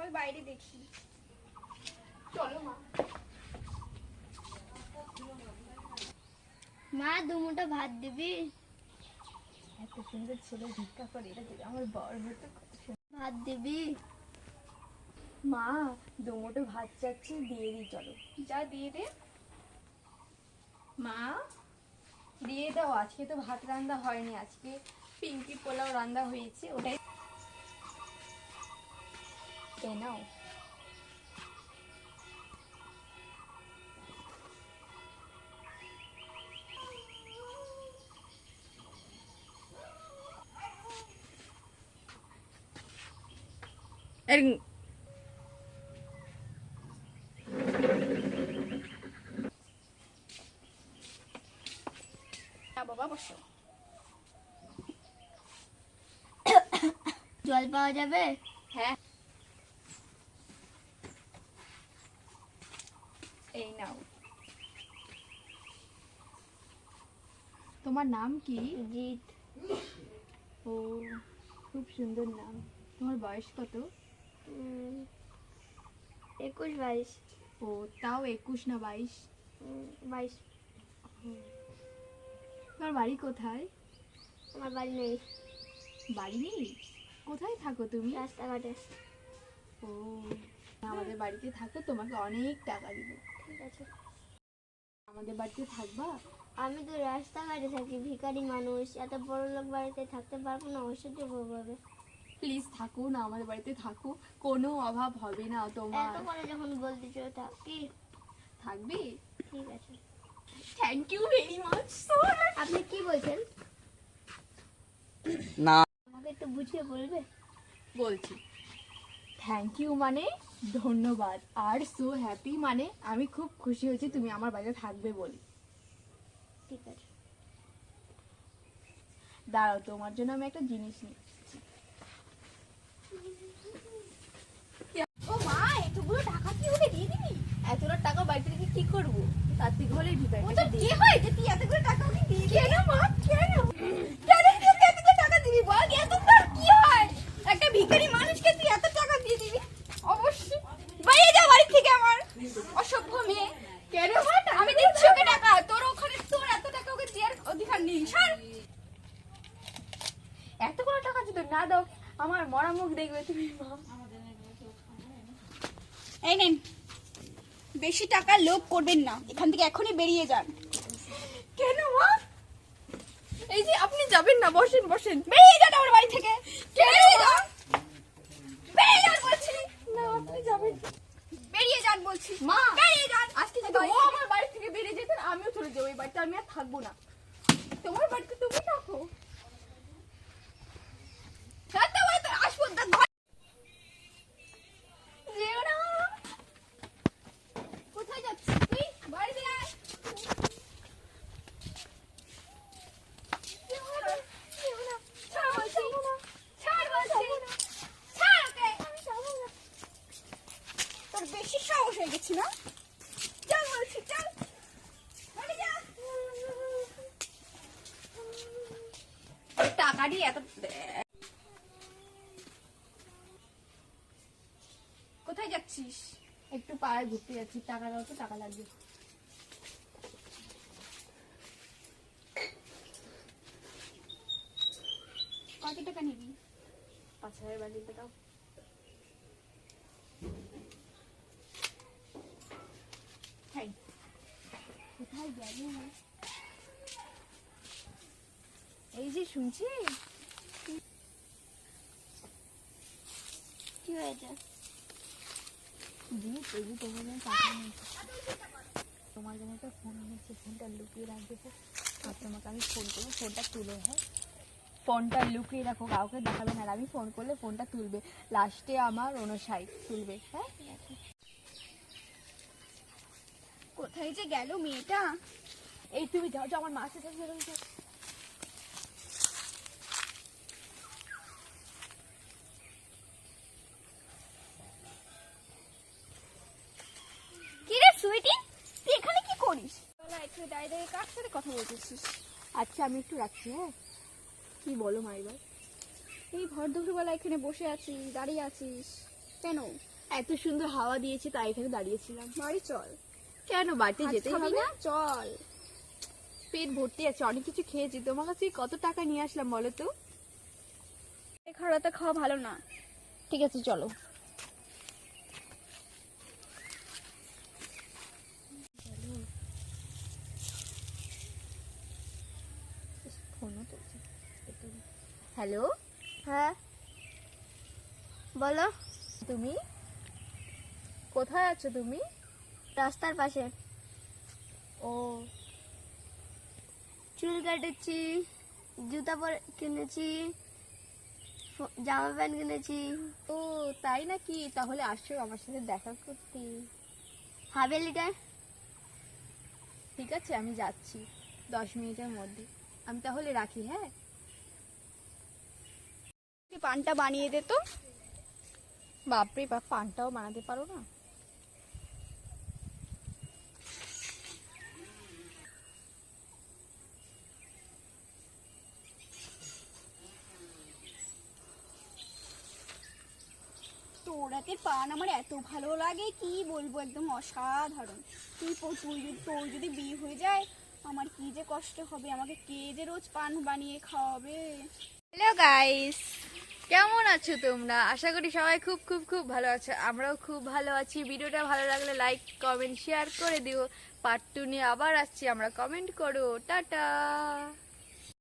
ওই বাইরে দেখি। চলো মা। মা দুমুঠো ভাত দিবি? এত সুন্দর ছেলে ভিক্ষা করে, এটা যদি আমার বর হতো। ভাত দিবি? মা দুমুঠো ভাত চাচ্ছি, দিয়ে দিই, চলো। যা দিয়ে দে মা, দিয়ে দাও। আজকে তো ভাত রান্না হয়নি, আজকে পিঙ্কি পোলাও রান্না হয়েছে, ওটাই এ নাও। বাবা বসো। জল পাওয়া যাবে? হ্যাঁ, এই নাও। তোমার নাম কি? জিৎ। ও, খুব সুন্দর নাম। তোমার বয়স কত? 21-22। ও, তাও 21 না 22? 22। তোমার বাড়ি কোথায়? আমার বাড়ি নেই। বাড়ি নেই? কোথায় থাকো তুমি? রাস্তাঘাটে। ও, আমাদের বাড়িতে থাকো, তোমাকে অনেক টাকা দিব। ঠিক আছে। আমাদের বাড়িতে থাকবা? আমি তো রাস্তাঘাটে থাকি, ভিখারি মানুষ, এত বড় লোক বাড়িতে থাকতে পারবো না, অসহ্য হবে। প্লিজ থাকো না, আমাদের বাড়িতে থাকো, কোনো অভাব হবে না তোমার। এত করে যখন বলতেছো থাকি। থাকবে? ঠিক আছে। Thank you very much. আপনি কি বলছেন? না, আমাকে একটু বুঝিয়ে বলবে? বলছি, থ্যাংক ইউ মানে ধন্যবাদ, আর সো হ্যাপি মানে আমি খুব খুশি হয়েছি তুমি আমার বাড়িতে থাকবে বলে। ঠিক আছে। দাঁড়াও, তোমার জন্য আমি একটা জিনিস নিই। ও মা, এতগুলো টাকা কি ওকে দিয়ে দিবি? এতগুলো টাকা বাড়িতে রেখে কি করবো? তার থেকে হলে ভিখারিটাকে দিয়ে। কি হয় যে তুই এতগুলো টাকা ওকে দিয়ে দিবি? কেন মা, কেন তুই ওকে এতগুলো টাকা দিবি? বল, এতগুলো কি হয়? একটা ভিখারি মানুষকে তুই এত টাকা দিয়ে দিবি? অবশ্যই। বাইরে যা বাড়ি থেকে আমার, অসভ্য মেয়ে। কেন মা? আমি দিচ্ছি ওকে টাকা, তোর ওখানে তোর এত টাকা ওকে দেওয়ার অধিকার নেই। সর। এতগুলো টাকা যদি না দাও, আমার মরা মুখ দেখবে তুমি মা। এই নেন, বেশি টাকা লোভ করবেন না, এখান থেকে এখনই বেরিয়ে যান। কেন মা? এই যে আপনি যাবেন না, বসেন বসেন। বেরিয়ে যান আমার বাড়ি থেকে। কেন মা? বেরিয়ে যান বলছি। না, আপনি যাবেন বেরিয়ে যান বলছি। মা। বেরিয়ে যান। আজকে যদি ও আমার বাড়ি থেকে বেরিয়ে যেতেন, আমিও চলে যাবো। এই বাড়িতে আমি আর থাকবো না। তোমার বাড়িতে তুমি থাকো। আসবো না, ঘর যেও না। কোথায় যাচ্ছিস তুই? বাড়িতে আয়। যেও না, যেও না। ছাড় বলছি। যাবো না। ছাড় বলছি। যাবো না। ছাড় ওকে। আমি যাবো না। তোর বেশি সাহস হয়ে গেছে না? চল বলছি, চল। বাড়ি যা। টাকা দিয়ে এত। কোথায় যাচ্ছিস? একটু পাড়ায় ঘুরতে যাচ্ছি, টাকা দাও তো, টাকা লাগবে। কত টাকা নিবি? 5,000 বাড়িতে দাও। হাই, কোথায় গেল? এই যে শুনছি। কি হয়েছে? এই যে তোমার জন্য টাকা নিয়েছি। তোমার জন্য একটা ফোন এনেছি, ফোনটা লুকিয়ে রাখবে তো। আর তোমাকে আমি ফোন করবো, ফোনটা তুলে, হ্যাঁ ফোনটা লুকিয়ে রাখো, কাউকে দেখাবে না। আর আমি ফোন করলে ফোনটা তুলবে, লাস্টে আমার 59 তুলবে, হ্যাঁ? কোথায় যে গেল মেয়েটা? এই তুমি যাও, যাও, আমার মার সাথে যাও। কি রে সুইটি, তুই এখানে কি করিস? এখানে দাঁড়িয়ে দাঁড়িয়ে কার সাথে কথা বলতেছিস? আচ্ছা, আমি একটু রাখছি, হ্যাঁ? কি বলো মা এবার? এই ভর দুপুরবেলা এখানে বসে আছিস, দাঁড়িয়ে আছিস কেন? এত সুন্দর হাওয়া দিয়েছে তাই এখানে দাঁড়িয়েছিলাম। বাড়ি চল। কেন বাড়িতে যেতে খাবি হবে না? চল। পেট ভর্তি আছে, অনেক কিছু খেয়েছি। তোমার কাছে কত টাকা নিয়ে আসলাম বলো তো? এই খাওয়াটা খাওয়া ভালো না। ঠিক আছে চলো। হ্যালো, হ্যাঁ বলো। তুমি কোথায় আছো তুমি? রাস্তার পাশে। ও চুল কেটেছি, জুতা পরে কিনেছি, জামা প্যান্ট কিনেছি। ও তাই নাকি? তাহলে আসো আমার সাথে দেখা করতে। হাভেলিটায়। ঠিক আছে আমি যাচ্ছি 10 মিনিটের মধ্যে। আমি তাহলে রাখি। হ্যাঁ, পানটা বানিয়ে দে তো। বাপরে বাপ, পানটাও বানাতে পারো না? তোর হাতের পান আমার এত ভালো লাগে, কি বলবো, একদম অসাধারণ। তোর যদি বিয়ে হয়ে যায় আমার কি যে কষ্ট হবে, আমাকে কে যে রোজ পান বানিয়ে খাওয়াবে। হ্যালো গাইস, কেমন আছো তোমরা? আশা করি সবাই খুব খুব খুব ভালো আছো। আমরাও খুব ভালো আছি। ভিডিওটা ভালো লাগলে লাইক কমেন্ট শেয়ার করে দিও। পার্ট 2 নিয়ে আবার আসছি আমরা, কমেন্ট করো। টাটা।